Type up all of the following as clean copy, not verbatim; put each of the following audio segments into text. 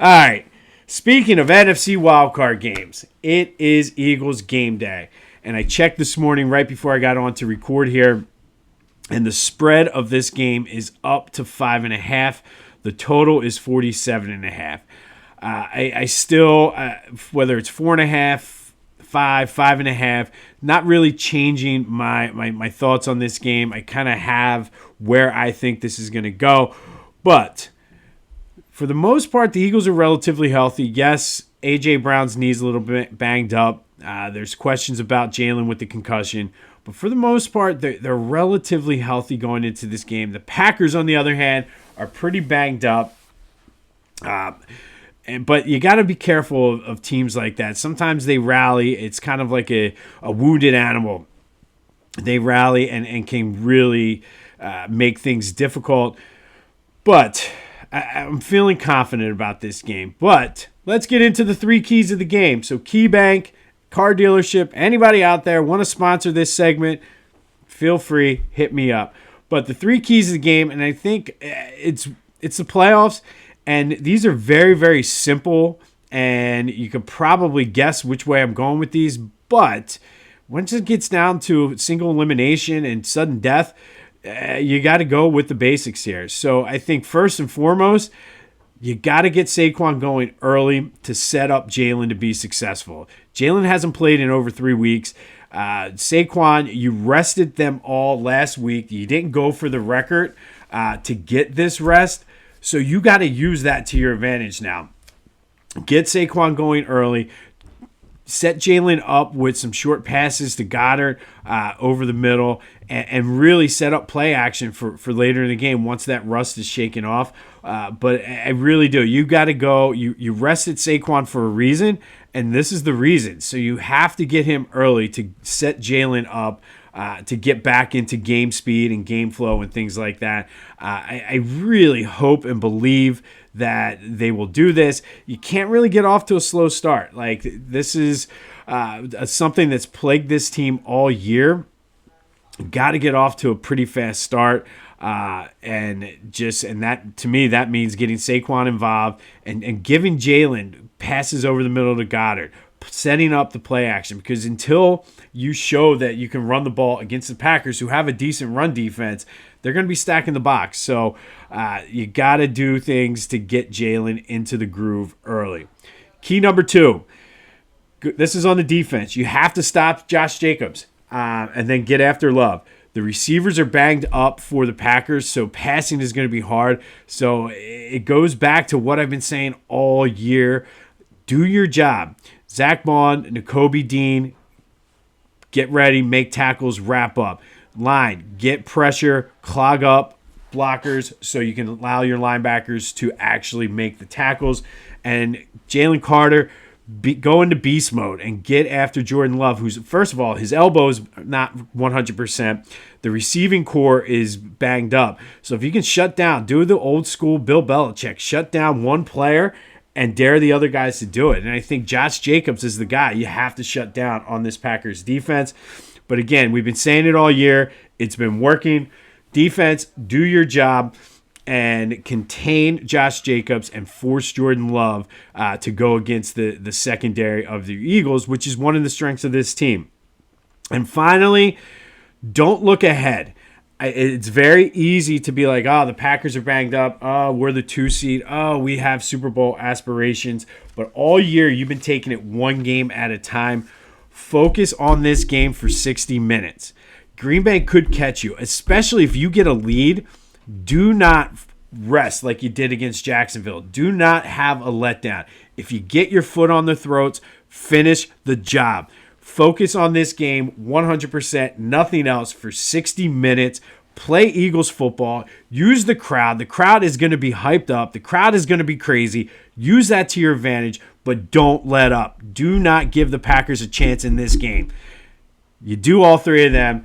All right. Speaking of NFC wildcard games, it is Eagles game day. And I checked this morning right before I got on to record here, and the spread of this game is up to 5.5. The total is 47.5. I still, whether it's 4.5, 5.5, not really changing my thoughts on this game. I kind of have where I think this is going to go. But for the most part, the Eagles are relatively healthy. Yes, A.J. Brown's knee's a little bit banged up. There's questions about Jalen with the concussion. But for the most part, they're relatively healthy going into this game. The Packers, on the other hand, are pretty banged up. But you got to be careful of teams like that. Sometimes they rally. It's kind of like a wounded animal. They rally and can really make things difficult. But I'm feeling confident about this game. But let's get into the three keys of the game. So KeyBank, car dealership, anybody out there want to sponsor this segment, feel free, hit me up. But the three keys of the game, and I think it's the playoffs, and these are very, very simple, and you could probably guess which way I'm going with these. But once it gets down to single elimination and sudden death, you got to go with the basics here. So I think first and foremost, you got to get Saquon going early to set up Jalen to be successful. Jalen hasn't played in over 3 weeks. Saquon, you rested them all last week. You didn't go for the record to get this rest. So you got to use that to your advantage now. Get Saquon going early. Set Jalen up with some short passes to Goddard over the middle and really set up play action for later in the game once that rust is shaken off. But I really do. You got to go. You rested Saquon for a reason, and this is the reason. So you have to get him early to set Jalen up to get back into game speed and game flow and things like that. I really hope and believe that they will do this. You can't really get off to a slow start. Like, this is something that's plagued this team all year. Got to get off to a pretty fast start. And that, to me, that means getting Saquon involved and giving Jalen passes over the middle to Goddard, setting up the play action, because until you show that you can run the ball against the Packers, who have a decent run defense, they're going to be stacking the box. So you got to do things to get Jalen into the groove early. Key number 2, this is on the defense. You have to stop Josh Jacobs and then get after Love. The receivers are banged up for the Packers, so passing is going to be hard. So it goes back to what I've been saying all year. Do your job. Zach Bond, Nakobe Dean, get ready, make tackles, wrap up. Line, get pressure, clog up blockers so you can allow your linebackers to actually make the tackles. And Jalen Carter, go into beast mode and get after Jordan Love, who's, first of all, his elbow's not 100%. The receiving core is banged up. So if you can shut down, do the old school Bill Belichick, shut down one player and dare the other guys to do it. And I think Josh Jacobs is the guy you have to shut down on this Packers defense. But again, we've been saying it all year. It's been working. Defense, do your job and contain Josh Jacobs and force Jordan Love to go against the secondary of the Eagles, which is one of the strengths of this team. And finally, don't look ahead. It's very easy to be like, oh, the Packers are banged up. Oh, we're the 2 seed. Oh, we have Super Bowl aspirations. But all year, you've been taking it one game at a time. Focus on this game for 60 minutes. Green Bay could catch you, especially if you get a lead. Do not rest like you did against Jacksonville. Do not have a letdown. If you get your foot on their throats, finish the job. Focus on this game 100%, nothing else for 60 minutes. Play Eagles football. Use the crowd. The crowd is going to be hyped up. The crowd is going to be crazy. Use that to your advantage, but don't let up. Do not give the Packers a chance in this game. You do all three of them.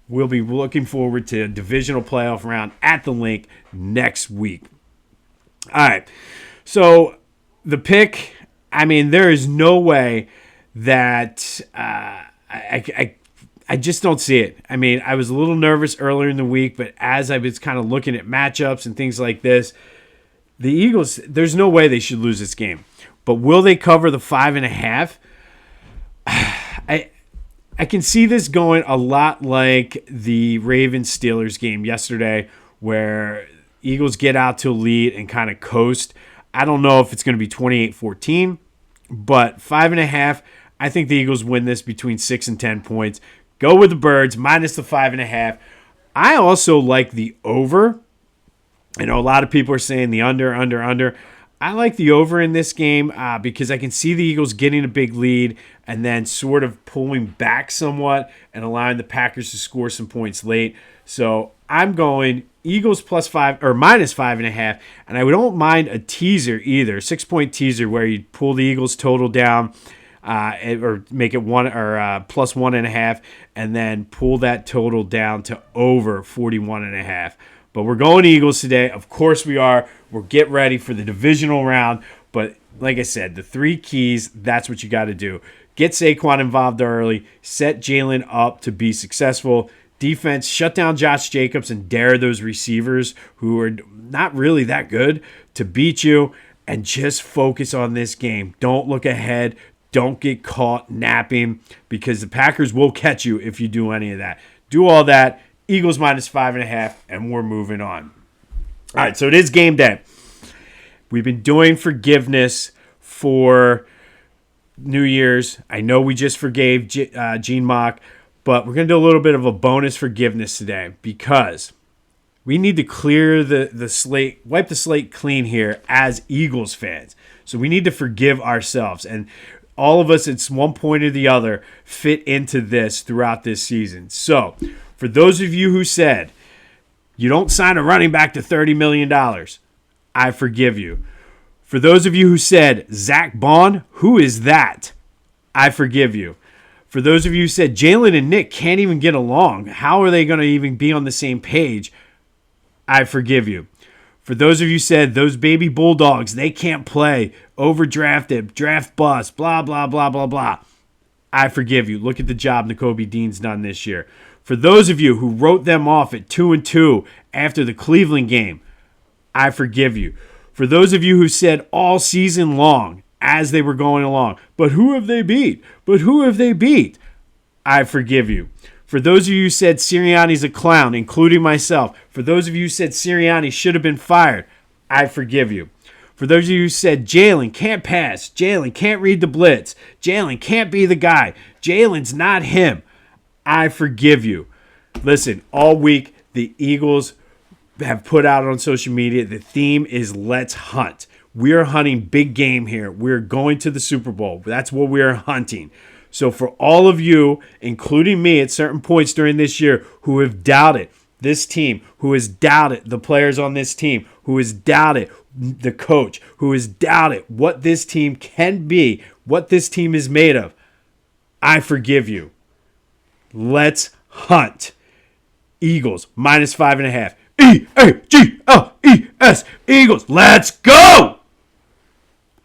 We'll be looking forward to a divisional playoff round at the Link next week. All right. So the pick, I mean, there is no way that I just don't see it. I mean, I was a little nervous earlier in the week, but as I was kind of looking at matchups and things like this, The Eagles, there's no way they should lose this game. But will they cover the 5.5? I can see this going a lot like the Ravens-Steelers game yesterday, where Eagles get out to a lead and kind of coast. I don't know if it's going to be 28-14, but 5.5, I think the Eagles win this between 6 and 10 points. Go with the Birds, minus the 5.5. I also like the over. I know a lot of people are saying the under. I like the over in this game because I can see the Eagles getting a big lead and then sort of pulling back somewhat and allowing the Packers to score some points late. So I'm going Eagles plus 5 or minus 5.5, and I don't mind a teaser either, 6-point teaser where you pull the Eagles total down or make it plus 1.5, and then pull that total down to over 41.5. But we're going Eagles today. Of course we are. We'll get ready for the divisional round. But like I said, the 3 keys, that's what you got to do. Get Saquon involved early. Set Jalen up to be successful. Defense, shut down Josh Jacobs and dare those receivers who are not really that good to beat you. And just focus on this game. Don't look ahead. Don't get caught napping because the Packers will catch you if you do any of that. Do all that. Eagles minus 5.5, and we're moving on. All right, so it is game day. We've been doing forgiveness for New Year's. I know we just forgave Gene Mock, but we're going to do a little bit of a bonus forgiveness today because we need to clear the slate, wipe the slate clean here as Eagles fans. So we need to forgive ourselves. And all of us, at one point or the other, fit into this throughout this season. So for those of you who said, you don't sign a running back to $30 million, I forgive you. For those of you who said, Zach Bond, who is that? I forgive you. For those of you who said, Jalen and Nick can't even get along, how are they going to even be on the same page? I forgive you. For those of you who said, those baby Bulldogs, they can't play, overdrafted, draft bust, blah, blah, blah, blah, blah. I forgive you. Look at the job Nakobe Dean's done this year. For those of you who wrote them off at 2-2 after the Cleveland game, I forgive you. For those of you who said all season long as they were going along, but who have they beat? But who have they beat? I forgive you. For those of you who said Sirianni's a clown, including myself, for those of you who said Sirianni should have been fired, I forgive you. For those of you who said Jalen can't pass, Jalen can't read the blitz, Jalen can't be the guy, Jalen's not him, I forgive you. Listen, all week the Eagles have put out on social media, the theme is let's hunt. We're hunting big game here. We're going to the Super Bowl. That's what we're hunting. So for all of you, including me at certain points during this year, who have doubted this team, who has doubted the players on this team, who has doubted the coach, who has doubted what this team can be, what this team is made of, I forgive you. Let's hunt. Eagles, minus 5.5. E-A-G-L-E-S. Eagles, let's go!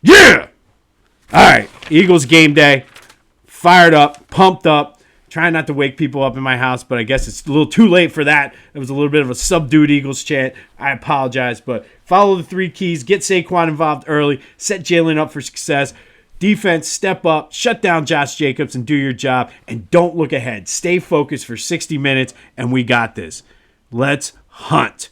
Yeah! All right, Eagles game day. Fired up, pumped up. Trying not to wake people up in my house, but I guess it's a little too late for that. It was a little bit of a subdued Eagles chant. I apologize, but follow the 3 keys. Get Saquon involved early. Set Jalen up for success. Defense, step up, shut down Josh Jacobs and do your job. And don't look ahead. Stay focused for 60 minutes, and we got this. Let's hunt.